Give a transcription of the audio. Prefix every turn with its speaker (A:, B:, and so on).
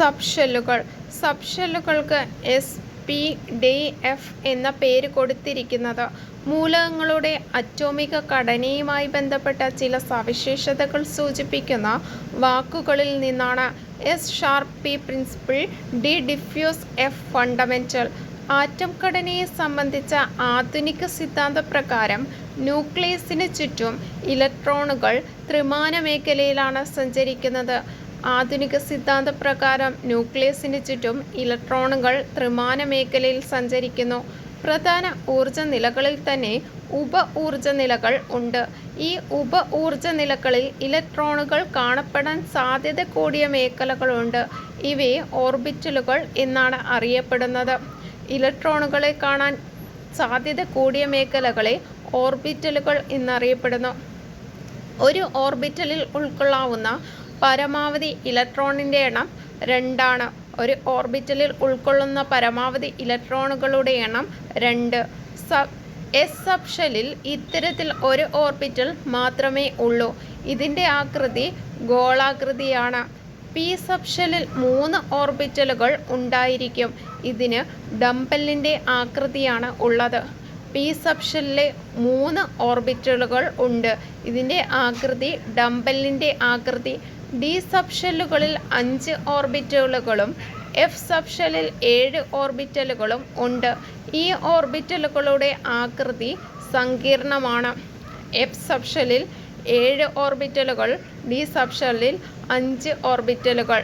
A: സബ്ഷെല്ലുകൾ. സബ്ഷെല്ലുകൾക്ക് S, P, D, F എന്ന പേര് കൊടുത്തിരിക്കുന്നത് മൂലകങ്ങളുടെ അറ്റോമിക ഘടനയുമായി ബന്ധപ്പെട്ട ചില സവിശേഷതകൾ സൂചിപ്പിക്കുന്ന വാക്കുകളിൽ നിന്നാണ്. S sharp, P principle, D diffuse, F fundamental. Atom ഘടനയെ സംബന്ധിച്ച ആധുനിക സിദ്ധാന്തപ്രകാരം ന്യൂക്ലിയസിന് ചുറ്റും ഇലക്ട്രോണുകൾ ത്രിമാന മേഖലയിലാണ് സഞ്ചരിക്കുന്നത്. ആധുനിക സിദ്ധാന്തപ്രകാരം ന്യൂക്ലിയസിന് ചുറ്റും ഇലക്ട്രോണുകൾ ത്രിമാന മേഖലയിൽ സഞ്ചരിക്കുന്നു. പ്രധാന ഊർജ നിലകളിൽ തന്നെ ഉപ ഊർജ നിലകൾ ഉണ്ട്. ഈ ഉപ ഊർജ നിലകളിൽ ഇലക്ട്രോണുകൾ കാണപ്പെടാൻ സാധ്യത കൂടിയ മേഖലകളുണ്ട്. ഇവയെ ഓർബിറ്റലുകൾ എന്നാണ് അറിയപ്പെടുന്നത്. ഇലക്ട്രോണുകളെ കാണാൻ സാധ്യത കൂടിയ മേഖലകളെ ഓർബിറ്റലുകൾ എന്നറിയപ്പെടുന്നു. ഒരു ഓർബിറ്റലിൽ ഉൾക്കൊള്ളാവുന്ന പരമാവധി ഇലക്ട്രോണിൻ്റെ എണ്ണം 2 ഒരു ഓർബിറ്റലിൽ ഉൾക്കൊള്ളുന്ന പരമാവധി ഇലക്ട്രോണുകളുടെ എണ്ണം 2. എസ് സബ്ഷെല്ലിൽ ഇത്തരത്തിൽ ഒരു ഓർബിറ്റൽ മാത്രമേ ഉള്ളൂ. ഇതിൻ്റെ ആകൃതി ഗോളാകൃതിയാണ്. പി സബ്ഷെല്ലിൽ 3 ഓർബിറ്റലുകൾ ഉണ്ടായിരിക്കും. ഇതിന് ഡംബലിൻ്റെ ആകൃതിയാണ് ഉള്ളത്. പി സബ്ഷെല്ലിലെ 3 ഓർബിറ്റലുകൾ ഉണ്ട്. ഇതിൻ്റെ ആകൃതി ഡംബലിൻ്റെ ആകൃതി. ഡി സബ്ഷെല്ലുകളിൽ 5 ഓർബിറ്റലുകളും എഫ് സബ്ഷെല്ലിൽ 7 ഓർബിറ്റലുകളും ഉണ്ട്. ഈ ഓർബിറ്റലുകളുടെ ആകൃതി സങ്കീർണമാണ്. എഫ് സബ്ഷെല്ലിൽ 7 ഓർബിറ്റലുകൾ, ഡി സബ്ഷെല്ലിൽ 5 ഓർബിറ്റലുകൾ.